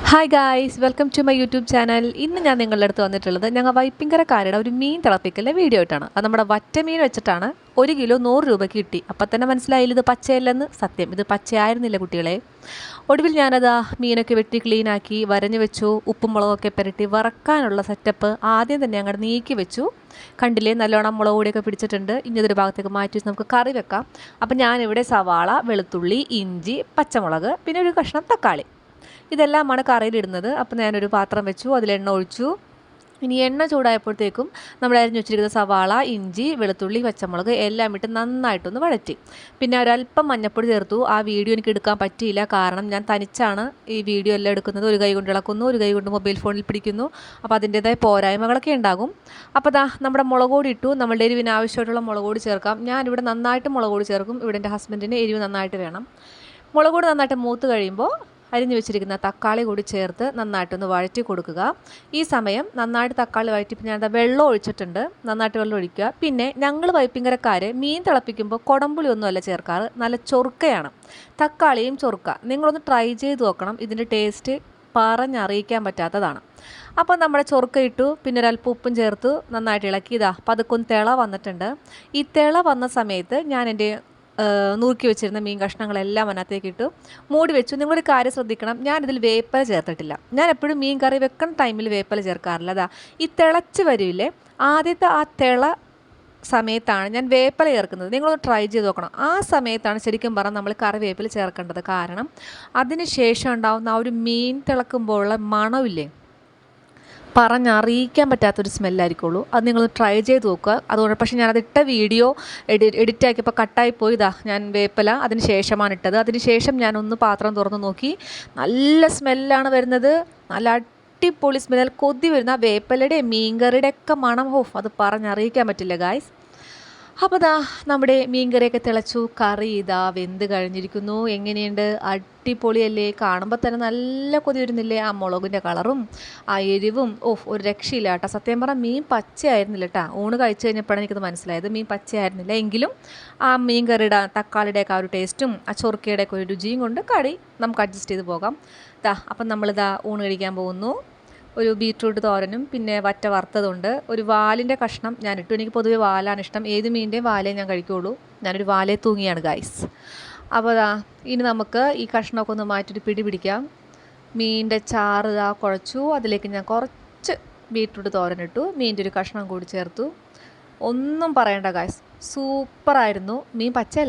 Hi guys, welcome to my YouTube channel. ഇന്ന് ഞാൻ നിങ്ങളുടെ അടുത്ത് വന്നിട്ടുള്ളത് ഞങ്ങൾ വൈപ്പിങ്കരക്കാരുടെ ഒരു മീൻ തിളപ്പിക്കലിൻ്റെ വീഡിയോ ആയിട്ടാണ്. അത് നമ്മുടെ വറ്റ മീൻ വെച്ചിട്ടാണ്. 1 കിലോ 100 രൂപയ്ക്ക് കിട്ടി. അപ്പം തന്നെ മനസ്സിലായില്ല ഇത് പച്ചയല്ലെന്ന്. സത്യം, ഇത് പച്ചയായിരുന്നില്ല കുട്ടികളെ. ഒടുവിൽ ഞാനത് മീനൊക്കെ വെട്ടി ക്ലീനാക്കി വരഞ്ഞു വെച്ചു. ഉപ്പും മുളകൊക്കെ പുരട്ടി വറക്കാനുള്ള സെറ്റപ്പ് ആദ്യം തന്നെ അങ്ങോട്ട് നീക്കി വെച്ചു. കണ്ടില്ലേ, നല്ലോണം മുളക് പൊടിയൊക്കെ പിടിച്ചിട്ടുണ്ട്. ഇനി ഇതൊരു ഭാഗത്തേക്ക് മാറ്റി വെച്ച് നമുക്ക് കറി വെക്കാം. അപ്പം ഞാനിവിടെ സവാള, വെളുത്തുള്ളി, ഇഞ്ചി, പച്ചമുളക്, പിന്നെ ഒരു കഷ്ണം തക്കാളി, ഇതെല്ലാമാണ് കറിയിലിടുന്നത്. അപ്പോൾ ഞാനൊരു പാത്രം വെച്ചു, അതിൽ എണ്ണ ഒഴിച്ചു. ഇനി എണ്ണ ചൂടായപ്പോഴത്തേക്കും നമ്മൾ അരിഞ്ഞു വെച്ചിരിക്കുന്ന സവാള, ഇഞ്ചി, വെളുത്തുള്ളി, പച്ചമുളക് എല്ലാം ഇട്ട് നന്നായിട്ടൊന്ന് വഴറ്റി. പിന്നെ ഒരല്പം മഞ്ഞൾപ്പൊടി ചേർത്തു. ആ വീഡിയോ എനിക്ക് എടുക്കാൻ പറ്റിയില്ല, കാരണം ഞാൻ തനിച്ചാണ് ഈ വീഡിയോ എല്ലാം എടുക്കുന്നത്. ഒരു കൈ കൊണ്ട് ഇളക്കുന്നു, ഒരു കൈ കൊണ്ട് മൊബൈൽ ഫോണിൽ പിടിക്കുന്നു. അപ്പോൾ അതിൻ്റേതായ പോരായ്മകളൊക്കെ ഉണ്ടാകും. അപ്പോൾ നമ്മുടെ മുളക് പൊടി ഇട്ടു. നമ്മളുടെ എരിവിന് ആവശ്യമായിട്ടുള്ള മുളക് പൊടി ചേർക്കാം. ഞാനിവിടെ നന്നായിട്ട് മുളക് പൊടി ചേർക്കും. ഇവിടെ എൻ്റെ ഹസ്ബൻഡിന് എരിവ് നന്നായിട്ട് വേണം. മുളക് പൊടി നന്നായിട്ട് മൂത്ത് കഴിയുമ്പോൾ അരിഞ്ഞു വെച്ചിരിക്കുന്ന തക്കാളി കൂടി ചേർത്ത് നന്നായിട്ടൊന്ന് വഴറ്റി കൊടുക്കുക. ഈ സമയം നന്നായിട്ട് തക്കാളി വഴറ്റിപ്പോൾ ഞാൻ വെള്ളം ഒഴിച്ചിട്ടുണ്ട്. നന്നായിട്ട് വെള്ളം ഒഴിക്കുക. പിന്നെ ഞങ്ങൾ വൈപ്പിങ്കരക്കാർ മീൻ തിളപ്പിക്കുമ്പോൾ കുടംപുളി ഒന്നുമല്ല ചേർക്കാറ്, നല്ല ചൊറുക്കയാണ്. തക്കാളിയും ചൊറുക്ക നിങ്ങളൊന്ന് ട്രൈ ചെയ്ത് നോക്കണം. ഇതിൻ്റെ ടേസ്റ്റ് പറഞ്ഞറിയിക്കാൻ പറ്റാത്തതാണ്. അപ്പോൾ നമ്മുടെ ചൊറുക്ക ഇട്ടു. പിന്നെ ഒരല്പം ഉപ്പും ചേർത്തു നന്നായിട്ട് ഇളക്കി. പതുക്കൊന്ന് തിള വന്നിട്ടുണ്ട്. ഈ തിള വന്ന സമയത്ത് ഞാൻ എൻ്റെ നുറുക്കി വെച്ചിരുന്ന മീൻ കഷ്ണങ്ങളെല്ലാം അതിനകത്തേക്ക് ഇട്ടു മൂടി വെച്ചു. നിങ്ങളൊരു കാര്യം ശ്രദ്ധിക്കണം, ഞാനിതിൽ വേപ്പില ചേർത്തിട്ടില്ല. ഞാൻ എപ്പോഴും മീൻ കറി വെക്കുന്ന ടൈമിൽ വേപ്പില ചേർക്കാറില്ല. ഈ തിളച്ച് വരില്ലേ, ആദ്യത്തെ ആ തിള സമയത്താണ് ഞാൻ വേപ്പില ചേർക്കുന്നത്. നിങ്ങളൊന്ന് ട്രൈ ചെയ്ത് നോക്കണം. ആ സമയത്താണ് ശരിക്കും പറഞ്ഞാൽ നമ്മൾ കറിവേപ്പില ചേർക്കേണ്ടത്. കാരണം അതിന് ശേഷം ഉണ്ടാകുന്ന ആ ഒരു മീൻ തിളക്കുമ്പോഴുള്ള മണമില്ലേ, പറഞ്ഞറിയിക്കാൻ പറ്റാത്തൊരു സ്മെല്ലായിരിക്കുള്ളൂ. അത് നിങ്ങൾ ട്രൈ ചെയ്ത് നോക്കുക. അതുകൊണ്ട് പക്ഷേ ഞാനതിട്ട വീഡിയോ എഡിറ്റ് ആക്കിയപ്പോൾ കട്ടായിപ്പോയി. ഞാൻ വേപ്പില അതിന് ശേഷമാണ് ഇട്ടത്. അതിന് ശേഷം ഞാനൊന്ന് പാത്രം തുറന്ന് നോക്കി. നല്ല സ്മെല്ലാണ് വരുന്നത്, നല്ല അടിപൊളി സ്മെല്ല്, കൊതി വരുന്ന വേപ്പിലയുടെ മീൻകറിയുടെ ഒക്കെ മണം. അത് പറഞ്ഞറിയിക്കാൻ പറ്റില്ല ഗായ്സ്. അപ്പോൾ നമ്മുടെ മീൻകറിയൊക്കെ തിളച്ചു. കറി വെന്ത് കഴിഞ്ഞിരിക്കുന്നു. എങ്ങനെയുണ്ട്, അടിപൊളിയല്ലേ? കാണുമ്പോൾ തന്നെ നല്ല കൊതി വരുന്നില്ലേ? ആ മുളകിൻ്റെ കളറും ആ എരിവും ഒരു രക്ഷയില്ല കേട്ടോ. സത്യം പറഞ്ഞാൽ മീൻ പച്ചയായിരുന്നില്ല കേട്ടോ. ഊണ് കഴിച്ച് കഴിഞ്ഞപ്പോഴാണ് എനിക്കത് മനസ്സിലായത്, മീൻ പച്ചയായിരുന്നില്ല. എങ്കിലും ആ മീൻകറിയുടെ തക്കാളിയുടെയൊക്കെ ആ ഒരു ടേസ്റ്റും ആ ചൊറുക്കയുടെയൊക്കെ ഒരു രുചിയും കൊണ്ട് കറി നമുക്ക് അഡ്ജസ്റ്റ് ചെയ്ത് പോകാം. അപ്പം നമ്മളിതാ ഊണ് കഴിക്കാൻ പോകുന്നു. ഒരു ബീറ്റ്റൂട്ട് തോരനും പിന്നെ വറ്റ വറുത്തതുണ്ട്. ഒരു വാലിൻ്റെ കഷ്ണം ഞാനിട്ടു. എനിക്ക് പൊതുവേ വാലാണ് ഇഷ്ടം. ഏത് മീനിൻ്റെയും വാലേ ഞാൻ കഴിക്കുകയുള്ളൂ. ഞാനൊരു വാലേ തൂങ്ങിയാണ് ഗായ്സ്. അപ്പോൾ ഇനി നമുക്ക് ഈ കഷ്ണമൊക്കെ ഒന്ന് മാറ്റിയിട്ട് പിടി പിടിക്കാം. മീനിൻ്റെ ചാറ് കുഴച്ചു. അതിലേക്ക് ഞാൻ കുറച്ച് ബീറ്റ്റൂട്ട് തോരനിട്ടു. മീനിൻ്റെ ഒരു കഷ്ണം കൂടി ചേർത്തു. ഒന്നും പറയണ്ട ഗായ്സ്, സൂപ്പറായിരുന്നു. മീൻ പച്ചയല്ല.